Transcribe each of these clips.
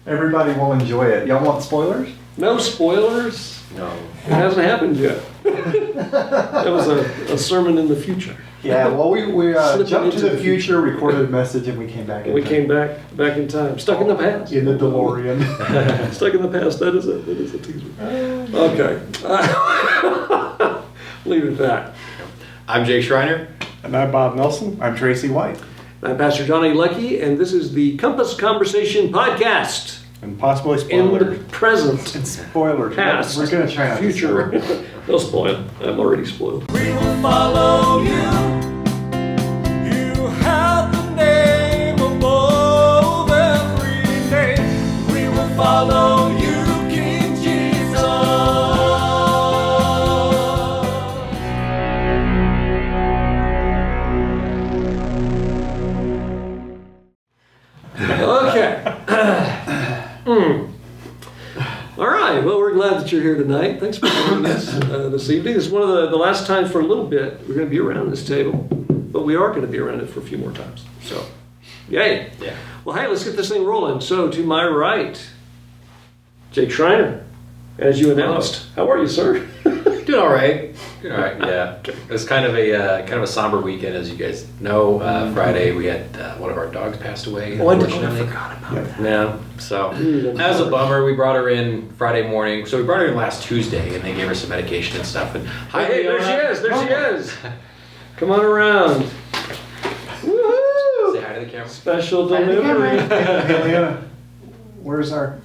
Everybody will enjoy it. Y'all want spoilers? No spoilers. No. It hasn't happened yet. That was a sermon in the future. Yeah, well, we jumped to into the the future, recorded a message, and we came back in We time. came back in time. Stuck in the past. In the DeLorean. Stuck in the past. That is a teaser. Okay. Leave it at that. I'm Jake Schriner. And I'm Bob Nelson. I'm Tracey White. I'm Pastor Johnny Leckie, and this is the Compass Conversation Podcast. And possibly In spoilers. the present, And spoilers. past, We're going to try not to future. spoil. No spoil. I'm already spoiled. We will follow you. You have the name above every name. We will follow you, King Jesus. Okay. All right. Well, we're glad that you're here tonight. Thanks for joining us this evening. This is one of the last times for a little bit we're going to be around this table, but we are going to be around it for a few more times. So, yay. Yeah. Well, hey, let's get this thing rolling. So, to my right, Jake Schriner, as you announced. How are you, sir? Doing all right. Doing all right. Yeah. It was kind of a somber weekend, as you guys know. Friday we had one of our dogs passed away. I Unfortunately. forgot about that. Yeah. So that was a bummer. We brought her in Friday morning. So we brought her in last Tuesday, and they gave her some medication and stuff. And Hey, there she is. There she is. Come on around. Woohoo! Say hi to the camera. Special Hi to the delivery. Hey, Leanna, where's our...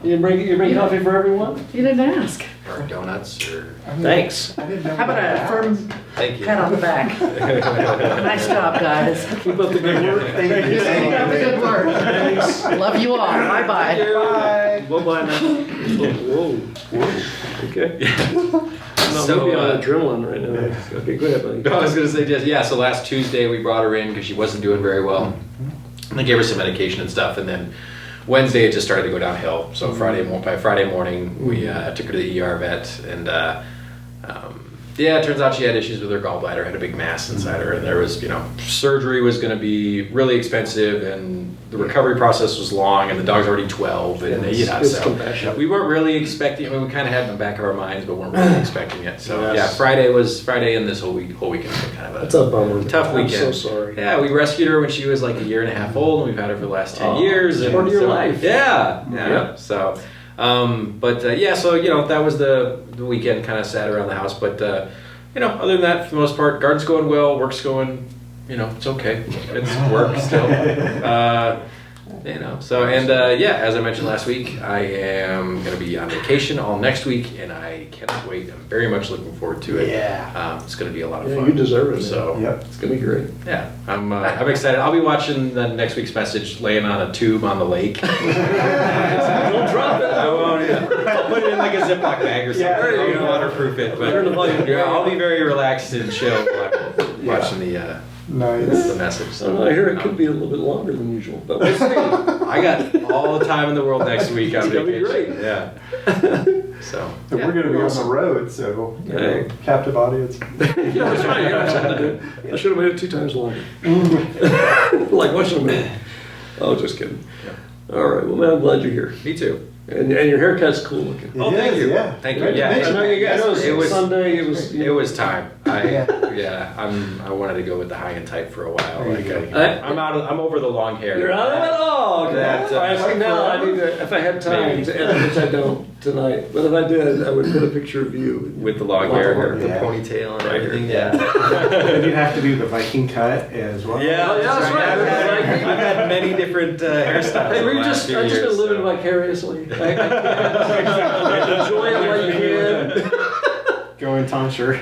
You bring coffee for everyone? You didn't ask. Or donuts, or Thanks. I didn't know How about a firm thank you. pat on the back? Nice job, guys. Keep up the good work. Thank you. Keep up the good work. Love you all. Bye-bye. Bye. Bye-bye now. Whoa. Okay. No, So, maybe on adrenaline right now. Okay, go ahead, buddy. No, I was going to say just, yeah, so last Tuesday we brought her in because she wasn't doing very well. And they gave her some medication and stuff, and then Wednesday it just started to go downhill. So by Friday morning we took her to the ER vet, and yeah, it turns out she had issues with her gallbladder, had a big mass inside her, and there was, surgery was going to be really expensive, and the recovery process was long, and the dog's already 12, and It's so compassionate. we weren't really expecting. I mean, we kind of had it in the back of our minds, but weren't really expecting it. So Yes. yeah, Friday, and this whole weekend was kind of That's a bummer. tough I'm weekend. so sorry. Yeah, we rescued her when she was like a year and a half old, and we've had her for the last 10 Oh, years. it's And part of your so- life. Yeah. Yep. So, yeah, so, that was the weekend, kind of sad around the house. But, other than that, for the most part, garden's going well, work's going, it's okay. It's work still. So, and yeah, as I mentioned last week, I am going to be on vacation all next week, and I cannot wait. I'm very much looking forward to it. Yeah. It's going to be a lot of Yeah, fun. you deserve it, man. So, Yep. It's going to be great. yeah, I'm excited. I'll be watching the next week's message laying on a tube on the lake. Don't drop it. I won't, I'll put it in like a Ziploc bag or something. Yeah, there you I'll go. waterproof it. But Turn the volume yeah, I'll be very relaxed and chill watching the Nice. message. So I hear it could be a little bit longer than usual, but we'll see. I got all the time in the world next week on It's gonna be vacation. great. Yeah. So. And we're going to be on the road, so Hey. captive audience. Yeah, that's right. You got something to do. I should have made it 2 times longer. Like, watch a minute. Oh, just kidding. All right. Well, man, I'm glad you're here. Me too. And your haircut's cool looking. Oh, It thank is, you. Yeah. Thank you. Great to Yeah, mention I know that. you guys. I know It was- Sunday. It was. It was time. Yeah. I wanted to go with the high and tight for a while. There you Like, go. I'm over the long hair. You're out of it all. That, I see now. I need to, if I had time, to edit, which I don't tonight, but if I did, I would put a picture of you With the long hair, Yeah. the ponytail and Right. everything. Yeah. And you have to do the Viking cut as well. Yeah, Oh, yeah, that's right. I've had many different hairstyles. Hey, the we're last just, few I've just years, been living so. vicariously. I can't enjoy it while you can. Going tonsure.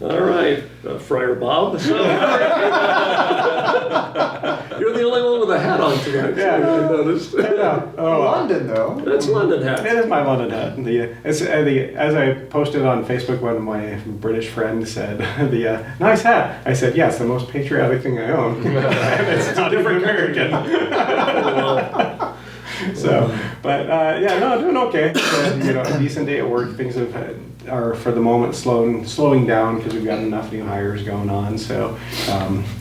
All right, Friar Bob. So, you're the only one with a hat on tonight. Yeah. I noticed. London, though. That's London hat. It is my London hat. As I posted on Facebook, one of my British friends said, nice hat. I said, yeah, it's the most patriotic thing I own. It's not even American. So, but yeah, no, doing okay. A decent day at work. Things are for the moment slowing down because we've got enough new hires going on. So,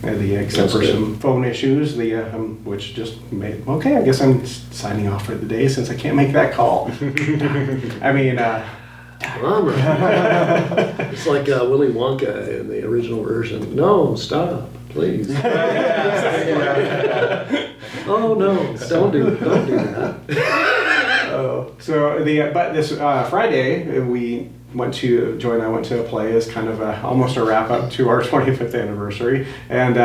except for some phone issues, which just made okay. I guess I'm signing off for the day since I can't make that call. I mean. Bummer. It's like Willy Wonka in the original version. No, stop, please. Oh no, don't do that. So but this Friday Joy and I went to a play as kind of almost a wrap up to our 25th anniversary, and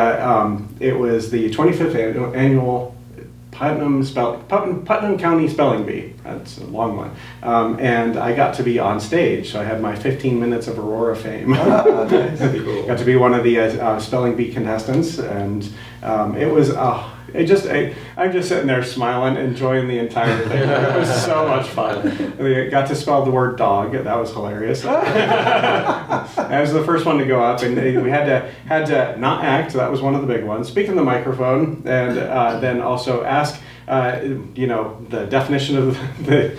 it was the 25th annual Putnam County Spelling Bee. That's a long one. And I got to be on stage, so I had my 15 minutes of Aurora fame. Cool. Got to be one of the spelling bee contestants, and it was I'm just sitting there smiling, enjoying the entire thing. It was so much fun. I got to spell the word dog. That was hilarious. I was the first one to go up, and we had to not act. That was one of the big ones. Speak in the microphone, and then also ask the definition of the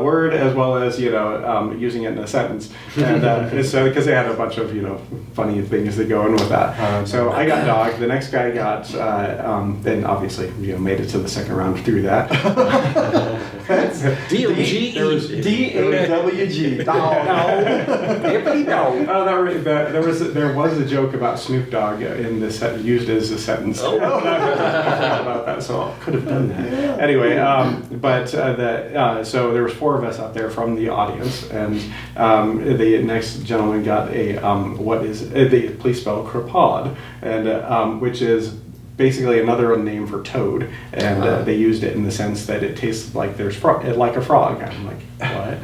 word, as well as using it in a sentence, and so because they had a bunch of funny things that go in with that. So I got dog. The next guy got then obviously made it to the second round through that. D-O-G-E. D-A-W-G. There was a joke about Snoop Dogg in this used as a sentence. Oh. About that, so I could have done that. Yeah. Anyway, so there was 4 of us out there from the audience, and the next gentleman got please spell crapod, and which is basically another name for toad, and they used it in the sense that it tastes like like a frog. I'm like, what?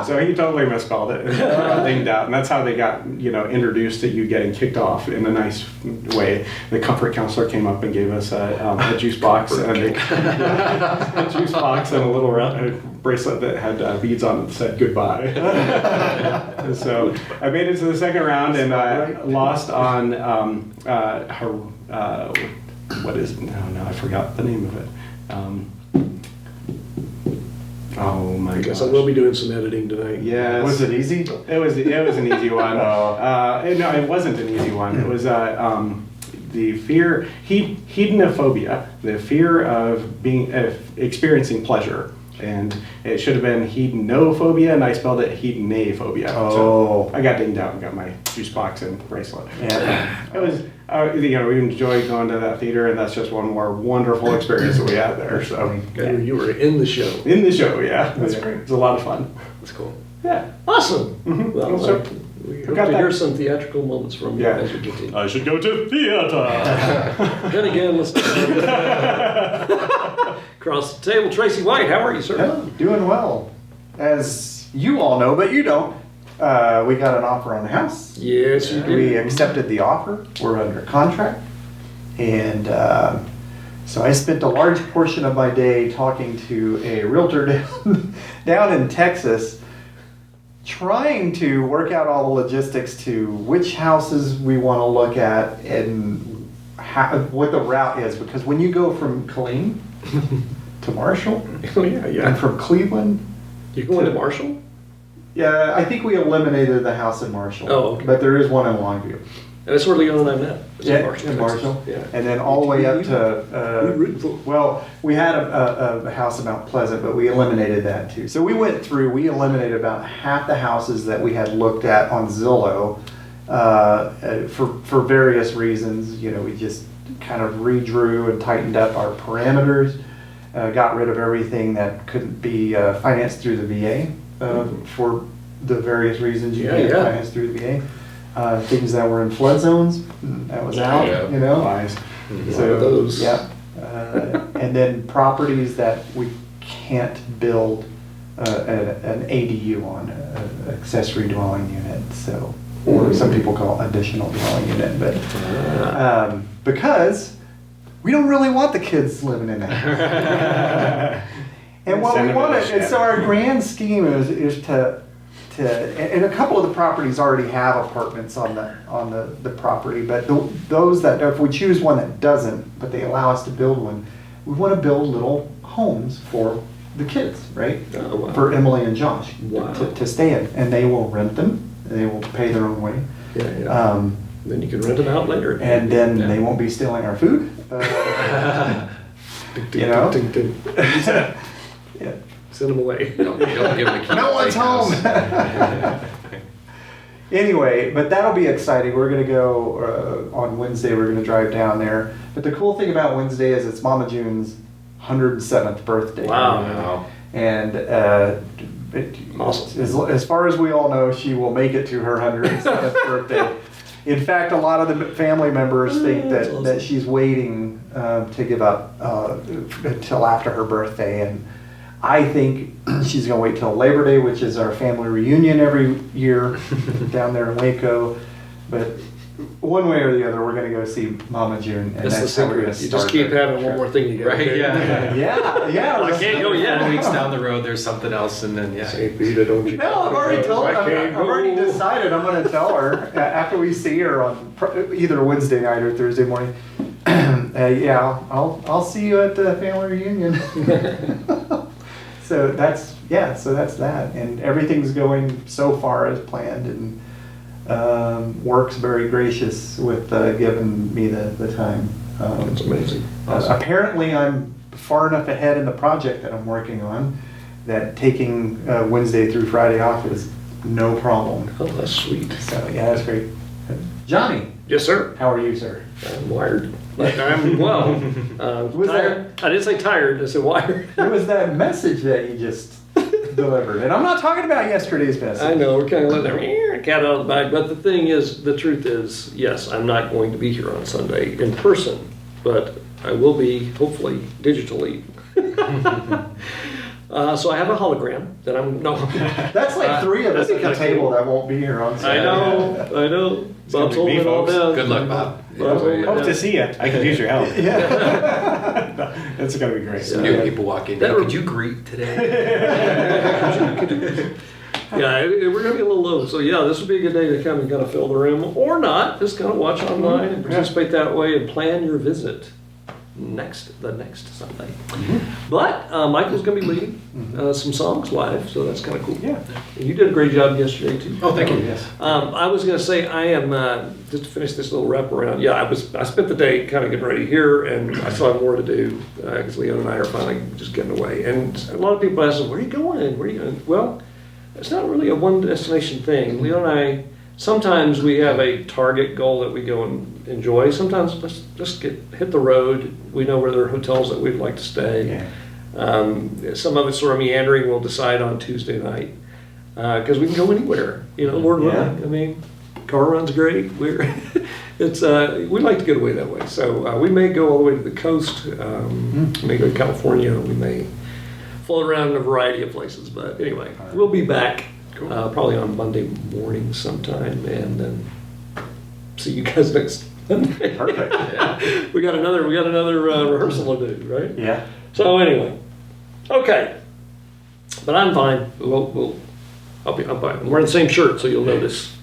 So he totally misspelled it and dinged out, and that's how they got introduced to you getting kicked off in a nice way. The comfort counselor came up and gave us a juice box and a juice box and a little bracelet that had beads on it that said goodbye. So I made it to the second round, and I lost on what is it? No, I forgot the name of it. Oh my gosh. I guess I will be doing some editing tonight. Yes. Was it easy? It was an easy one. No, it wasn't an easy one. It was the fear, hedonophobia, the fear of experiencing pleasure. And it should have been hedonophobia, and I spelled it hedonaphobia. Oh. So I got dinged out and got my juice box and bracelet. Yeah. It was, we enjoyed going to that theater, and that's just one more wonderful experience that we had there. So You were in the show. in the show, yeah. That's great. It was a lot of fun. That's cool. Yeah. Awesome. Mhm. Well, So, we got hope to that. hear some theatrical moments from you Yeah. as we continue. I should go to theater. Then again, let's across the table. Tracey White, how are you, sir? Oh, doing well. As you all know, but you don't, we got an offer on the house. Yes, you We did. accepted the offer. We're under contract. And so I spent a large portion of my day talking to a realtor down in Texas, trying to work out all the logistics to which houses we want to look at and what the route is. Because when you go from Killeen to Marshall, Oh, yeah. and from Cleveland, You going to Marshall? yeah, I think we eliminated the house in Marshall. Oh, okay. But there is one in Longview. That's where Leon and I met. It's Yeah, in Marshall. in Texas. Marshall. Yeah. And then all the way up We to, rooted for- well, we had a house in Mount Pleasant, but we eliminated that too. So we eliminated about half the houses that we had looked at on Zillow for various reasons. We just kind of redrew and tightened up our parameters, got rid of everything that couldn't be financed through the VA for the various reasons you can't Yeah. finance through the VA. Things that were in flood zones, that was out, Yeah. Wise. So, those. yeah. And then properties that we can't build an ADU on, accessory dwelling unit, so, or some people call additional dwelling unit, but, because we don't really want the kids living in that. And what we want and so our grand scheme is to, and a couple of the properties already have apartments on the property, but those that, if we choose one that doesn't, but they allow us to build one, we want to build little homes for the kids, right? Oh, wow. For Emily and Josh Wow. to stay in, and they will rent them. And they will pay their own way. Yeah, yeah. Then you can rent them out later. And then Yeah. they won't be stealing our food. You know? Ding, ding. Yeah. Send them away. Don't give them the key to No the one's house. home. Anyway, but that'll be exciting. We're gonna go on Wednesday. We're gonna drive down there. But the cool thing about Wednesday is it's Mama June's 107th birthday. Wow. Wow. And Awesome. as far as we all know, she will make it to her 107th birthday. In fact, a lot of the family members think That's that, awesome. that she's waiting to give up until after her birthday. And I think she's going to wait till Labor Day, which is our family reunion every year down there in Waco. But one way or the other, we're going to go see Mama June. And That's the how we're secret. going to You start just keep our having one trip. more thing you got. Right, yeah. Yeah. I can't go yet. 4 weeks down the road, there's something else, and then, yeah. St. Peter, don't you? No, I've already told. I can't I've already go. decided. I'm going to tell her after we see her on either Wednesday night or Thursday morning. Yeah, I'll see you at the family reunion. So that's that, and everything's going so far as planned, and Work's very gracious with giving me the time. That's amazing. Apparently, I'm far enough ahead in the project that I'm working on that taking Wednesday through Friday off is no problem. Oh, that's sweet. So yeah, that's great. Johnny, Yes, sir. how are you, sir? I'm wired. Like, I'm well. Was Tired. I didn't say tired. I said wired. It was that message that you just delivered, and I'm not talking about yesterday's message. I know we're kind of letting the cat out of the bag, but the thing is, the truth is, yes, I'm not going to be here on Sunday in person, but I will be hopefully digitally. So I have a hologram that I'm no. That's like three of us that'd at be the kinda table cool. that won't be here on I Sunday. know. gonna Bob's be me, holding it all folks. down. Good luck, Bob. Yeah. Hope to see you. I could use your help. Yeah. It's gonna be great. Some new people walk in. That- Could you greet today? Yeah, we're gonna be a little low, so yeah, this would be a good day to kind of fill the room, or not, just kind of watch online and participate that way and plan your visit the next Sunday. But Michael's gonna be leading some songs live, so that's kind of cool. Yeah. And you did a great job yesterday too. Oh, thank you. Yes. I was gonna say I am just to finish this little wrap around. Yeah, I spent the day kind of getting ready here, and I still have more to do because Leon and I are finally just getting away. And a lot of people ask, "Where are you going? Where are you going?" Well, it's not really a one destination thing. Leon and I sometimes we have a target goal that we go and enjoy. Sometimes let's just hit the road. We know where there are hotels that we'd like to stay. Yeah. Some of it's sort of meandering. We'll decide on Tuesday night because we can go anywhere. Lord willing. Yeah. I mean, car runs great. We like to get away that way. So we may go all the way to the coast. May go to California. We may float around in a variety of places. But anyway, we'll be back probably on Monday morning sometime, and then see you guys next Monday. Perfect. Yeah. We got another rehearsal to do, right? Yeah. So anyway, okay, but I'm fine. I'm fine. We're in the same shirt, so you'll notice.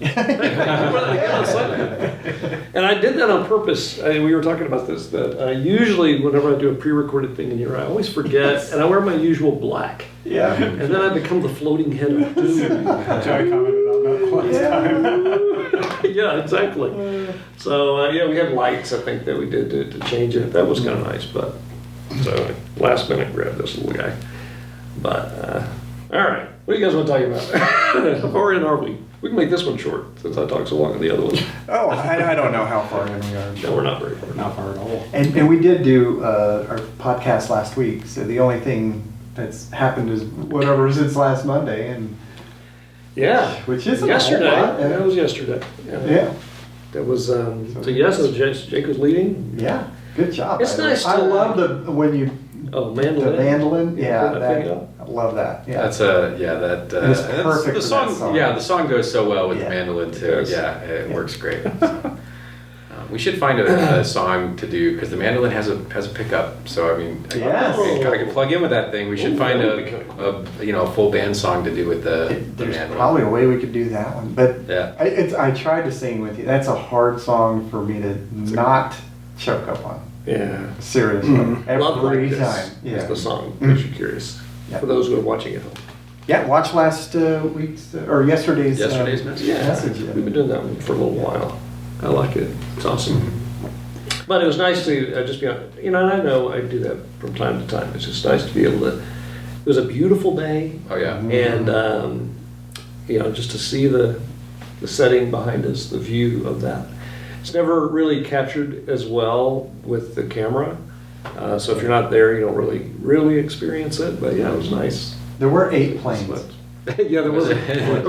And I did that on purpose. We were talking about this. That usually, whenever I do a pre-recorded thing in here, I always forget, and I wear my usual black, Yeah. and then I become the floating head of doom. Joey commented on that last time. Yeah, exactly. So yeah, we had lights. I think that we did to change it. That was kind of nice, but so last minute grabbed this little guy. But all right, what do you guys want to talk about? How far in are we? We can make this one short since I talked so long on the other one. Oh, I don't know how far in we are. No, we're not very far. Not far at all. And we did do our podcast last week, so the only thing that's happened is whatever since last Monday, and Yeah, which isn't yesterday. a whole lot. That was yesterday. Yeah. That was so yes, Jake was leading. Yeah. Good job. It's by the way. nice I to- love when you Oh, mandolin. the mandolin. Yeah, Put that thing that, up. I love that. Yeah. That's It's perfect the for song. that song. Yeah, the song goes so well with Yeah. the mandolin too. does. Yeah, it Yeah. works great. So, we should find a song to do because the mandolin has a pickup. So I mean, Yes. I can plug in with that thing. We should Ooh, find that would be kinda a full band song to do with the There's mandolin. probably a way we could do that one, but Yeah. I tried to sing with you. That's a hard song for me to not choke up on. Yeah. Seriously. Love Like Every This time. is Yeah. the song, in case you're curious. Yeah. For those who are watching at home. Yeah, watch last week's, or yesterday's. Yesterday's message. Message. We've been doing that one for a little while. I like it. It's awesome. But it was nice to just be on, and I know I do that from time to time. It's just nice to be able to, it was a beautiful day, Oh yeah. and, just to see the setting behind us, the view of that. It's never really captured as well with the camera. So if you're not there, you don't really experience it. But yeah, it was nice. There were 8 planes. Yeah, there was a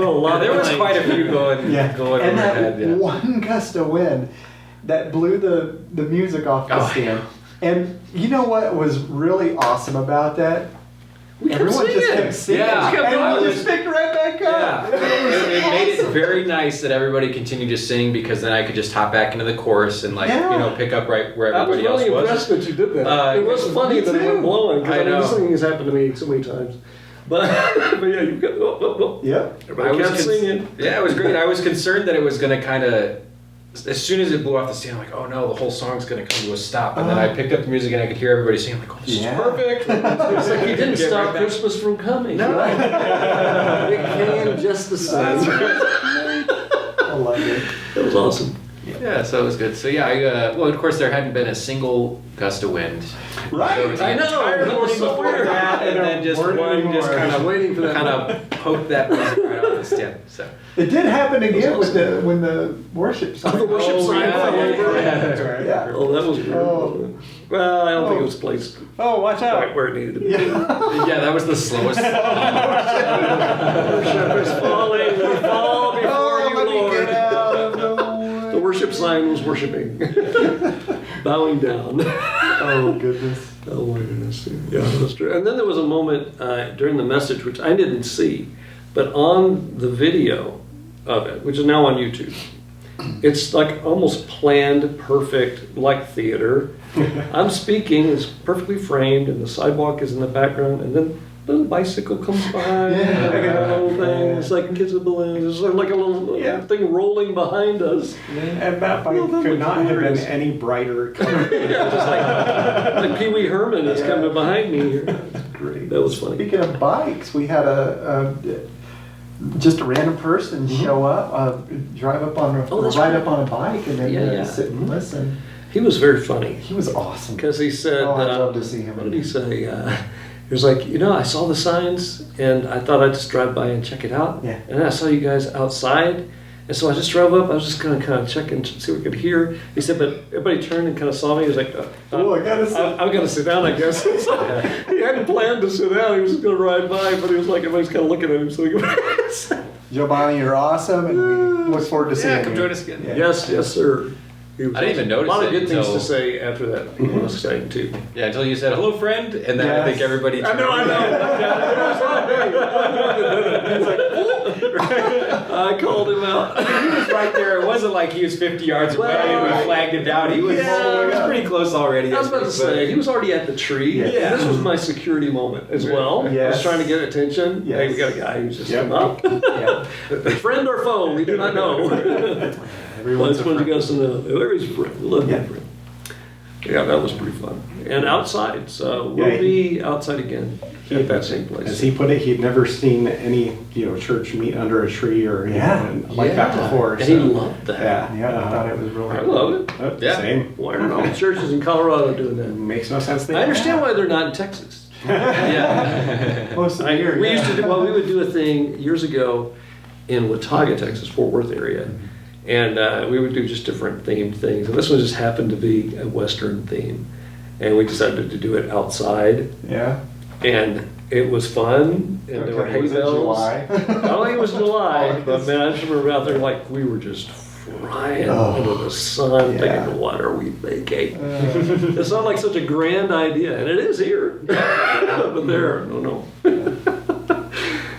lot. There was quite a few going Yeah, going and that overhead. Yeah. one gust of wind that blew the music off the Oh, stand. And you know what was really awesome about that? We kept Everyone just singing. kept singing, Yeah. and we just picked right back up. Yeah, it made it very nice that everybody continued to sing because then I could just hop back into the chorus and Yeah. pick up right where I was everybody really else was. impressed that you did that. It was funny that it went blowing, because I know. this thing has happened to me so many times. But yeah, you got Yep. everybody kept singing. Yeah, it was great. I was concerned that it was going to kind of, as soon as it blew off the stand, I'm like, oh no, the whole song's going to come to a stop. And then I picked up the music and I could hear everybody singing. I'm like, oh, this Yeah. is perfect. It's like you didn't Get stop right back. Christmas from coming. No. It came just the same. I love it. That was awesome. Yeah, so it was good. So yeah, well, of course, there hadn't been a single gust of wind. Right. There was the I know, entire that was morning so before weird. that, and then just Weren't one anymore. just I kind was of waiting for that kind of poked that music right off the stand. So. It did happen again was with when the worship song. the worship Oh, sign yeah, fell yeah, over. yeah, that's right. Yeah. Oh, that was weird. Oh. Well, I don't think it was placed Oh, watch right out. where it needed to be. Yeah. Yeah, that was the slowest. Worship is falling. We fall before Oh, you, let me Lord. get out of the The way. worship sign was worshiping, bowing down. Oh, goodness. Oh my goodness. Yeah, that's true. And then there was a moment during the message, which I didn't see, but on the video of it, which is now on YouTube, it's like almost planned, perfect, like theater. I'm speaking, it's perfectly framed, and the sidewalk is in the background, and then the little bicycle comes behind, Yeah. and I got a little thing, it's like kids with balloons, it's like a little Yeah. thing rolling behind us. And that bike Well, that could was not have been hilarious. any brighter color. Yeah, just like Pee Wee Herman is Yeah. coming behind me here. Great. That was funny. Speaking of bikes, we had just a random person show up, drive up on, Oh, that's ride right. up on a bike, and then Yeah, yeah. sit and listen. He was very funny He was awesome. because he said, Oh, I'd love to see him what did he again. say? He was like, I saw the signs and I thought I'd just drive by and check it out. Yeah. And then I saw you guys outside. And so I just drove up. I was just going to kind of check and see what I could hear. He said, but everybody turned and kind of saw me. He was like, Oh, I gotta sit. I'm going to sit down, I guess. So he hadn't planned to sit down. He was just going to ride by, but he was like, everybody's kind of looking at him. So he Giovanni, you're awesome, and we look forward to seeing you. Come join us again. Yeah. Yes, sir. He was I didn't even notice a lot of it good things until- to say after that. He was saying too. Yeah, until you said hello, friend, and then I Yes. think everybody. I know. I called him out. He was right there. It wasn't like he was 50 yards away and we flagged him down. He was, Yeah. he was pretty close already. I was about to say, he was already at the tree. Yeah. This was my security moment as well. I Yes. was trying to get attention. Yes. Hey, we got a guy who's just Yep. come up. Yeah. Friend or foe, we do not know. Everyone's That's a when you friend. got to know. Everybody's a friend. We love Yeah. you, friend. Yeah, that was pretty fun. And outside, so we'll Yeah, be outside again at that same place. As he put it, he'd never seen any, church meet under a tree or Yeah. like that before. And so, he loved that. Yeah, Yeah, I thought it was really I love it. Yeah. Same. Why are all the churches in Colorado doing that? Makes no sense. I understand why they're not in Texas. Yeah. most of the year. We yeah. used to do, well, we would do a thing years ago in Watauga, Texas, Fort Worth area. And we would do just different themed things. And this one just happened to be a Western theme. And we decided to do it outside. Yeah. And it was fun. And there were Okay, hay was it bells. July? I don't think it was July, August. but man, I just remember out there like we were just frying Oh, under the sun, yeah. thinking, what are we making? It's not like such a grand idea, and it is here. But there, no.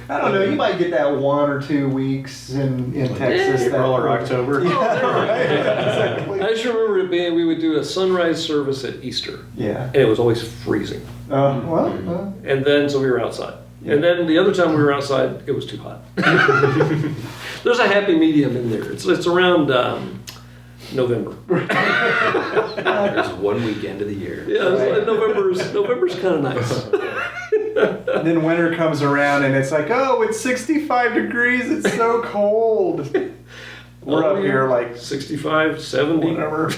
I don't know. You might get that 1 or 2 weeks in Texas. April or October. Yeah, right. Exactly. I just remember it being, we would do a sunrise service at Easter, Yeah. and it was always freezing. Well. And then, so we were outside. Yeah. And then the other time we were outside, it was too hot. There's a happy medium in there. It's around November. There's one weekend of the year. Yeah, November's kind of nice. And then winter comes around and it's like, oh, it's 65 degrees. It's so cold. We're up here like 65, 70. whatever.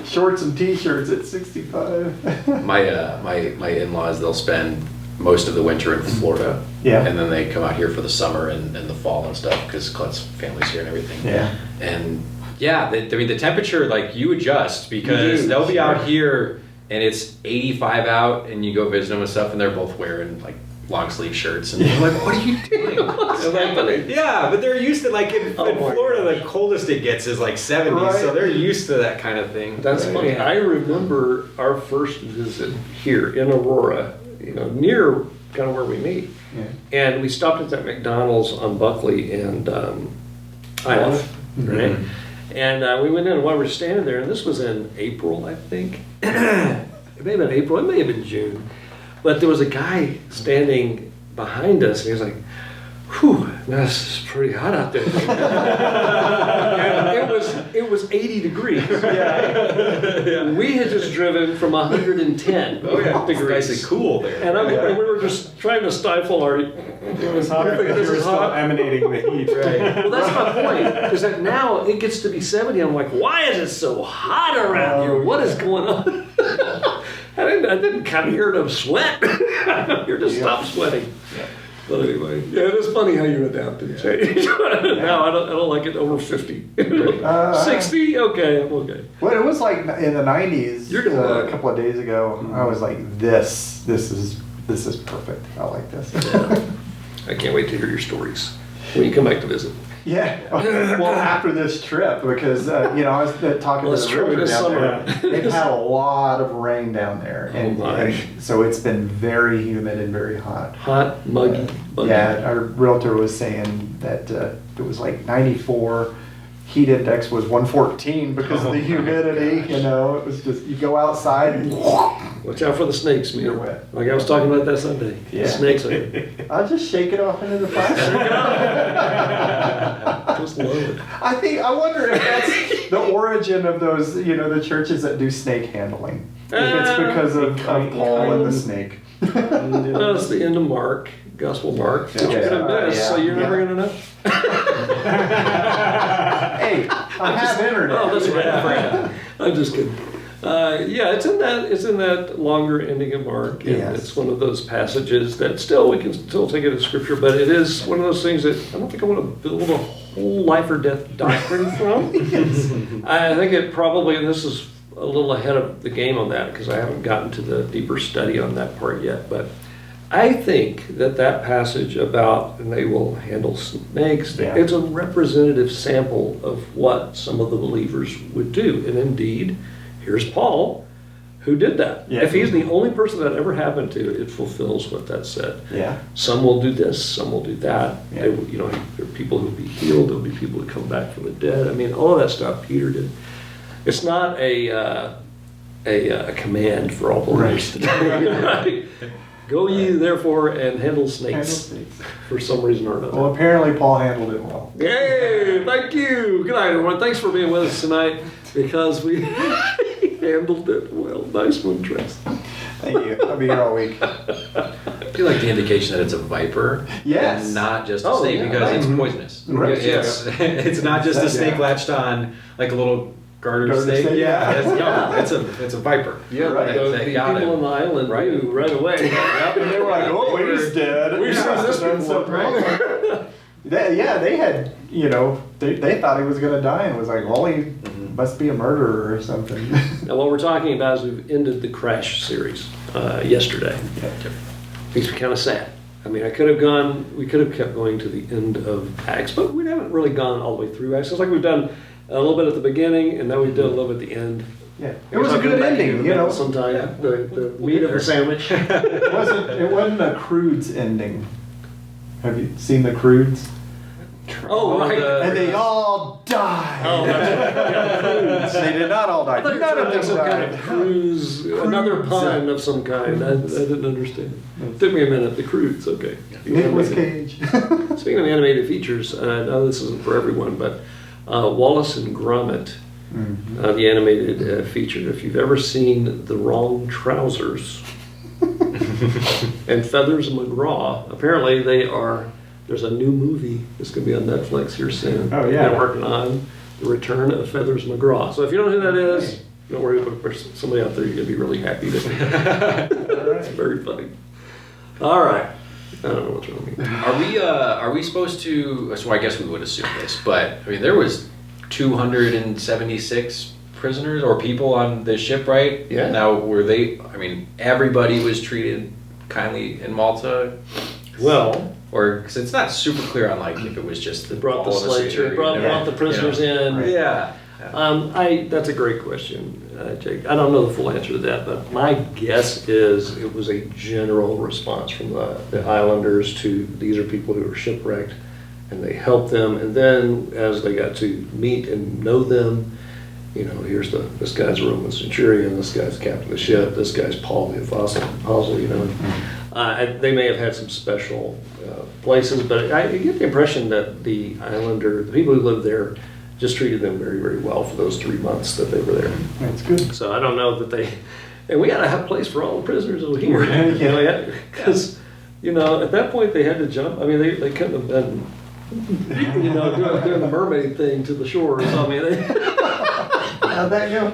Shorts and t-shirts at 65. My in-laws, they'll spend most of the winter in Florida. Yeah. And then they come out here for the summer and the fall and stuff because Clut's family's here and everything. Yeah. And yeah, I mean, the temperature, like, you adjust because You do, they'll be sure. out here and it's 85 out and you go visit them and stuff and they're both wearing like long sleeve shirts and they're like, what are you doing? What's happening? Yeah, but they're used to, like, in Oh my Florida, the coldest it gets is like 70s, so Right. they're used to that kind of thing. That's funny. I remember our first visit here in Aurora, near kind of where we meet. Yeah. And we stopped at that McDonald's on Buckley and IF, right? And we went in and while we were standing there, and this was in April, I think. It may have been April, it may have been June. But there was a guy standing behind us, and he was like, whew, this is pretty hot out there. And it was 80 degrees. Yeah. We had just driven from 110 degrees. Nice and cool there. And we were just trying to stifle our. It was hot because This you were is still hot. emanating the heat. Well, that's my point. Is that now it gets to be 70. I'm like, why is it so hot around here? What is going on? I didn't come here to sweat. I'm here to stop sweating. But anyway, yeah, it is funny how you adapt and change. Now I don't like it over 50. 60, okay, I'm okay. Well, it was like in the 90s. You're gonna love a it. couple of days ago. I was like, this is perfect. I like this. I can't wait to hear your stories when you come back to visit. Yeah. Well, after this trip, because I was talking Well, to that's the true. It realtor is down summer. there. They've had a lot of rain down there, and, my. and so it's been very humid and very hot. Hot, muggy, buggy. Yeah, our realtor was saying that it was like 94. Heat index was 114 because of the humidity. It was just you go outside and Watch out for the snakes, man. You're wet. Like I was talking about that Sunday. Yeah. The snakes are here. I'll just shake it off into the plastic. Just love it. I wonder if that's the origin of those, the churches that do snake handling. If it's because of Paul and the snake. Well, it's the end of Mark, Gospel Mark, that you're going to miss, so you're never going to know. Hey, I have internet. Oh, that's right. I'm just kidding. Yeah, it's in that longer ending of Mark, and Yes. it's one of those passages that we can still take it as scripture, but it is one of those things that I don't think I want to build a whole life or death doctrine from. I think it probably, and this is a little ahead of the game on that because I haven't gotten to the deeper study on that part yet, but I think that passage about, and they will handle snakes, Yeah. it's a representative sample of what some of the believers would do. And indeed, here's Paul, who did that. Yeah. If he's the only person that ever happened to, it fulfills what that said. Yeah. Some will do this, some will do that. Yeah. There are people who will be healed, there'll be people who come back from the dead. I mean, all of that stuff Peter did. It's not a command for all believers to do. Right? Go ye therefore and handle snakes for some reason or another. Well, apparently Paul handled it well. Yay! Thank you. Good night, everyone. Thanks for being with us tonight because we handled it well. Nice one, Trace. Thank you. I'll be here all week. I feel like the indication that it's a viper, Yes. and not just a Oh, snake, yeah, because right. it's poisonous. Right. It's not just a snake Yeah. latched on like a little garter Garter snake. snake, Yeah, yeah. it's a viper. Yeah, Right. the people on the island Right. knew right away. And they were like, oh, he's dead. We've seen this Done before, something wrong. They had, they thought he was going to die and was like, well, he must be a murderer or something. Now, what we're talking about is we've ended the Crash series yesterday. Makes me kind of sad. I mean, we could have kept going to the end of Acts, but we haven't really gone all the way through Acts. It's like we've done a little bit at the beginning, and now we've done a little bit at the end. Yeah, it was a good ending, Sometime the meat of the sandwich. It wasn't a Crudes ending. Have you seen the Crudes? Oh, right. And they all died. Oh, that's right. Yeah, cruise. They did not all die. I thought you were None trying of to make them some kind of died. cruise, another pun of some kind. I didn't understand. Took me a minute. The cruise, okay. Nicolas Cage. Speaking of animated features, I know this isn't for everyone, but Wallace and Gromit the animated feature. If you've ever seen The Wrong Trousers and Feathers McGraw, apparently there's a new movie that's going to be on Netflix here soon. Oh, yeah. They're working on The Return of Feathers McGraw. So if you don't know who that is, don't worry, but there's somebody out there you're going to be really happy to. It's very funny. All right. I don't know what's wrong with me. Are we supposed to? So I guess we would assume this, but I mean, there was 276 prisoners or people on the ship, right? Yeah. Now, were they? I mean, everybody was treated kindly in Malta, Well, or because it's not super clear on like if it was just they brought the all of us slaves, here, brought the prisoners in. Yeah. That's a great question, Jake. I don't know the full answer to that, but my guess is it was a general response from the islanders to these are people who were shipwrecked, and they helped them. And then as they got to meet and know them, here's this guy's a Roman centurion, this guy's captain of the ship, this guy's Paul the apostle, they may have had some special places, but I get the impression that the people who lived there, just treated them very, very well for those 3 months that they were there. That's good. So I don't know that and we got to have a place for all the prisoners over here. Because, at that point they had to jump. I mean, they couldn't have been, doing the mermaid thing to the shore. So, I mean, How'd that go?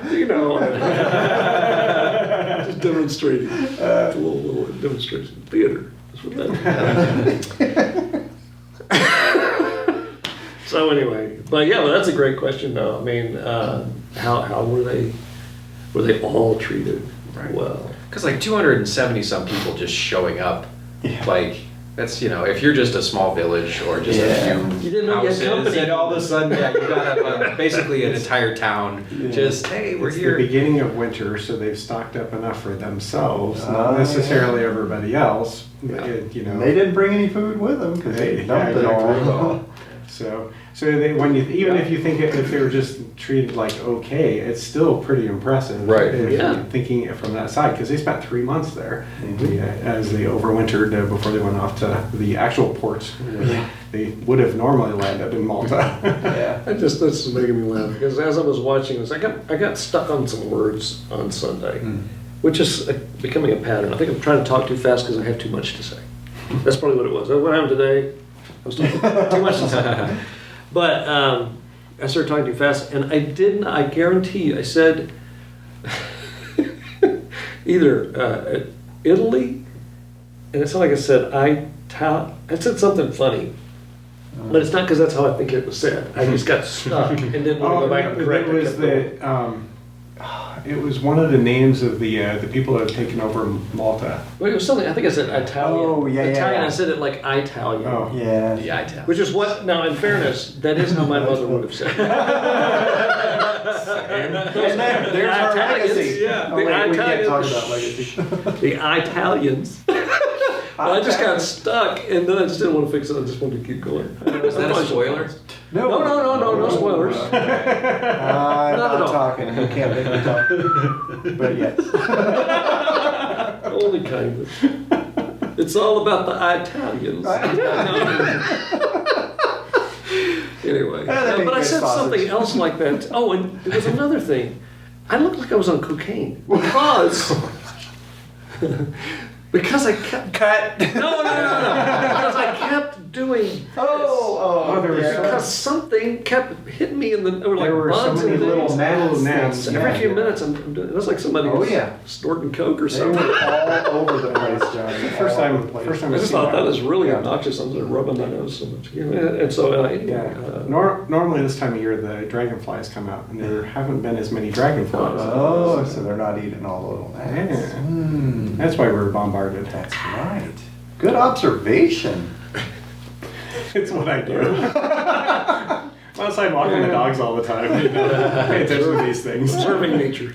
just demonstrating. It's a little demonstration theater. That's what that So anyway, but yeah, that's a great question though. I mean, how were they all treated well? Because like 270 some people just showing up, like that's if you're just a small village or just a few You didn't know you had houses, company. and all of a sudden you got basically an entire town. Just hey, we're It's here. the beginning of winter, so they've stocked up enough for themselves, not necessarily everybody else. They didn't bring any food with them because they dumped it all. So even if you think if they were just treated like okay, it's still pretty impressive. Right. If Yeah. you're thinking it from that side, because they spent 3 months there as they overwintered before they went off to the actual port where they would have normally landed in Malta. This is making me laugh because as I was watching this, I got stuck on some words on Sunday, which is becoming a pattern. I think I'm trying to talk too fast because I have too much to say. That's probably what it was. What happened today? I was talking too much to say. But I started talking too fast, and I guarantee you, I said either Italy, and it's not like I said I said something funny, but it's not because that's how I think it was said. I just got stuck and didn't want to go back and correct it. It was one of the names of the people that had taken over Malta. Well, it was something, I think I said Italian. Oh, yeah, Italian, yeah. I said it like Italian. Oh. Yeah. The iTel. Which is what, now in fairness, that is how my mother would have said it. And there's our legacy. Yeah, Oh, wait, we can't talk Italians. about legacy. The Italians. But I just got stuck, and then I just didn't want to fix it. I just wanted to keep going. Is that a spoiler? No spoilers. I'm Not at not all. talking. You can't make me talk. But yes. Only kindness. It's all about the Italians. Anyway, that'd be but I good said sausage. something else like that. Oh, and there was another thing. I looked like I was on cocaine because I kept Cut. no, because I kept doing this. Oh, there was yeah. Because something kept hitting me in the, there were like There were so bugs many and little things. gnats. Every few minutes, I'm doing, it was like somebody Oh, was yeah. snorting coke or They something. were all over the place, Johnny. First All time- over the place. first time I just thought that was really Yeah. obnoxious. I was rubbing my nose so much. And so, Normally this time of year the dragonflies come out, and there haven't been as many dragonflies. Oh, so they're not eating all the little gnats. Yeah. Hmm. That's why we're bombarded. That's right. Good observation. It's what I do. I'm outside walking the dogs all the time. Pay attention to these things. observing nature.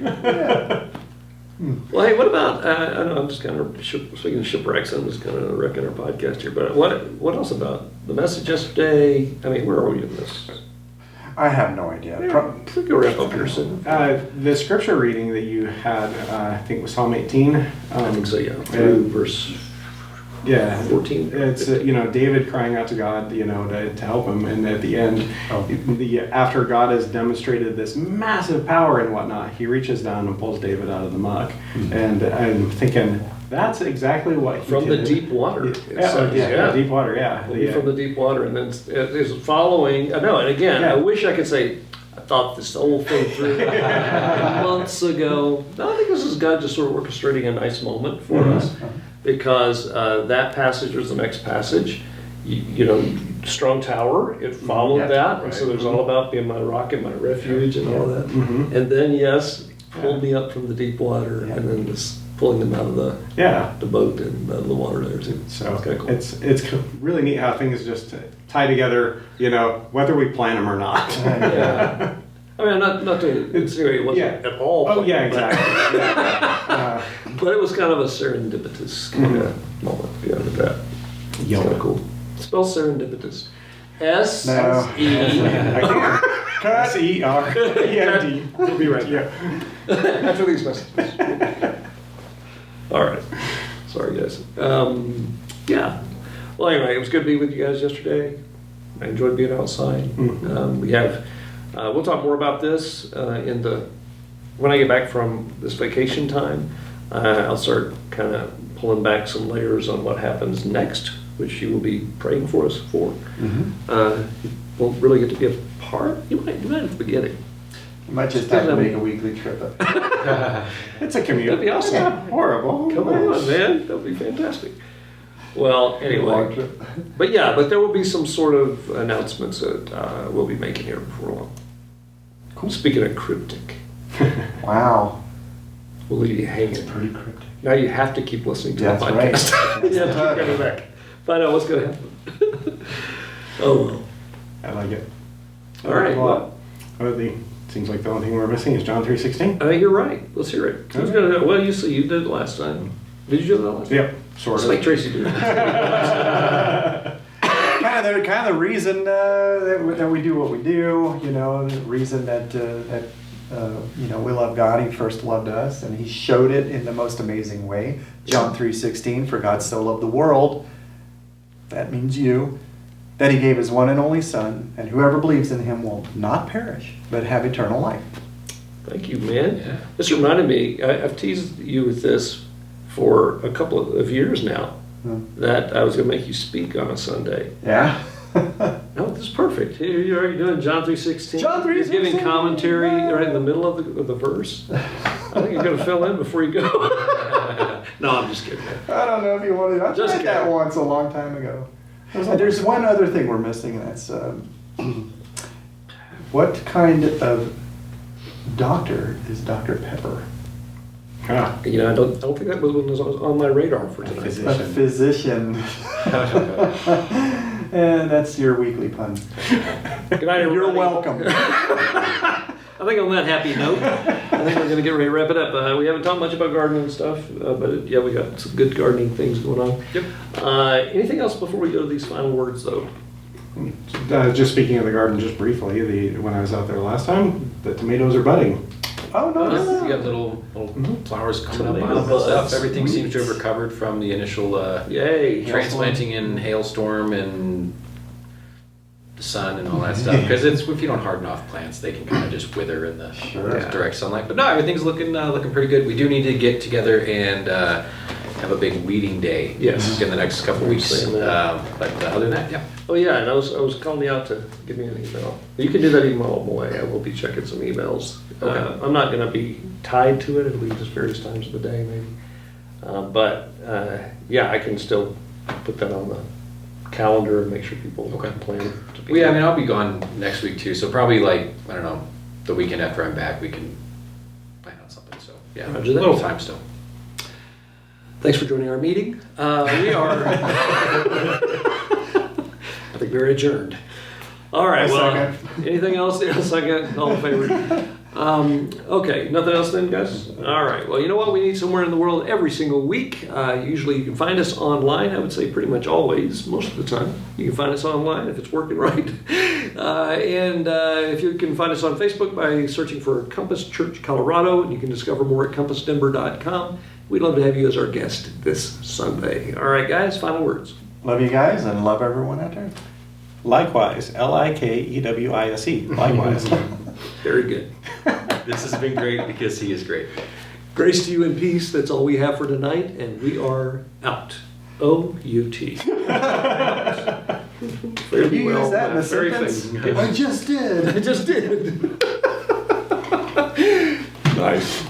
Well, hey, what about, I don't know, I'm just kind of, speaking of shipwrecks, I'm just kind of wrecking our podcast here, but what else about the message yesterday? I mean, where are we in this? I have no idea. I think we'll wrap up here soon. The scripture reading that you had, I think was Psalm 18. I think so, yeah. Through verse Yeah, 14. It's David crying out to God, to help him, and at the end, after God has demonstrated this massive power and whatnot, he reaches down and pulls David out of the muck, and I'm thinking that's exactly what he From the did. deep water. it Yeah, says, deep water, yeah. From the deep water, and then it is following. I know, and again, I wish I could say I thought this whole thing through months ago. No, I think this is God just sort of orchestrating a nice moment for us, because that passage was the next passage. Strong tower, it followed that, and so there's all about being my rock and my refuge and all that. And then pulled me up from the deep water, and then just pulling them out of the boat and out of the water there too. So it's kind of cool. It's really neat how things just tie together, whether we plan them or not. Yeah. I mean, not to insinuate it wasn't at all. Oh, yeah, planned, exactly. but it was kind of a serendipitous kind of moment. Yeah, with that. It's kind of cool. Spell serendipitous. S-E. I can't. S-E-R-E-N-D. We'll be right back. After these messages. All right. Sorry, guys. Yeah. Well, anyway, it was good to be with you guys yesterday. I enjoyed being outside. We have. We'll talk more about this when I get back from this vacation time. I'll start kind of pulling back some layers on what happens next, which you will be praying for us for. You won't really get to be a part. You might at the beginning. You might just have to make a weekly trip up. It's a commute. That'd be awesome. It's not horrible. Come on, man. That would be fantastic. Well, anyway, but there will be some sort of announcements that we'll be making here before long. Cool. Speaking of cryptic. Wow. We'll leave you hanging. Pretty cryptic. Now you have to keep listening to the podcast. Right. You have to keep coming back. Find out what's going to happen. Oh, well. I like it. All right. Well, seems like the only thing we're missing is John 3:16. I think you're right. Let's hear it. Who's gonna do it? Well, you did it last time. Did you do it last time? Yep, sort Let's of. make Tracey do it. kind of the reason that we do what we do. The reason that we love God. He first loved us, and He showed it in the most amazing way. John 3:16. For God so loved the world. That means you. That He gave His one and only Son, and whoever believes in Him will not perish, but have eternal life. Thank you, man. Yeah. This reminded me, I've teased you with this for a couple of years now, that I was going to make you speak on a Sunday. Yeah. No, this is perfect. Here you are, you're doing John 3:16. John 3:16. You're giving commentary right in the middle of the verse. I think you're going to fill in before you go. No, I'm just kidding. I don't know if you want to. I Just tried that kidding. once a long time ago. There's one other thing we're missing, and that's what kind of doctor is Dr. Pepper? Ah, I don't think that was on my radar for tonight. A physician. And that's your weekly pun. Good night, everybody. You're welcome. I think on that happy note, I think we're going to get ready to wrap it up. We haven't talked much about gardening and stuff, but yeah, we got some good gardening things going on. Yep. Anything else before we go to these final words, though? just speaking of the garden, just briefly, when I was out there last time, the tomatoes are budding. Oh, no. You got little flowers coming up Tomato on this stuff. buds. Everything seems to have Sweet. recovered from the initial Yay. transplanting in hailstorm and the sun and all that stuff. Because if you don't harden off plants, they can kind of just wither in the direct sunlight. But no, everything's looking pretty good. We do need to get together and have a big weeding day Yes. in the next couple weeks. Saying that. But other than that, yeah. Oh yeah, and I was calling you out to give me an email. You can do that email on the way. I will be checking some emails. Okay. I'm not going to be tied to it. It'll be just various times of the day, maybe. But yeah, I can still put that on the calendar and make sure people can plan to be. Well, yeah, I mean, I'll be gone next week too, so probably I don't know, the weekend after I'm back, we can plan on something. So yeah, a Roger that. little time still. Thanks for joining our meeting. We are. I think we're adjourned. All right. Well, anything else? Yeah, second. All in favor. Okay. Nothing else then, guys? All right. Well, you know what? We need somewhere in the world every single week. Usually you can find us online. I would say pretty much always, most of the time. You can find us online if it's working right. And if you can find us on Facebook by searching for Compass Church Colorado, and you can discover more at compassdenver.com. we'd love to have you as our guest this Sunday. All right, guys, final words. Love you guys and love everyone out there. Likewise, Likewise. Likewise. Very good. This has been great because he is great. Grace to you in peace. That's all we have for tonight, and we are out. O-U-T. Did you use that in a Very sentence? famous. I just did. I just did. Nice.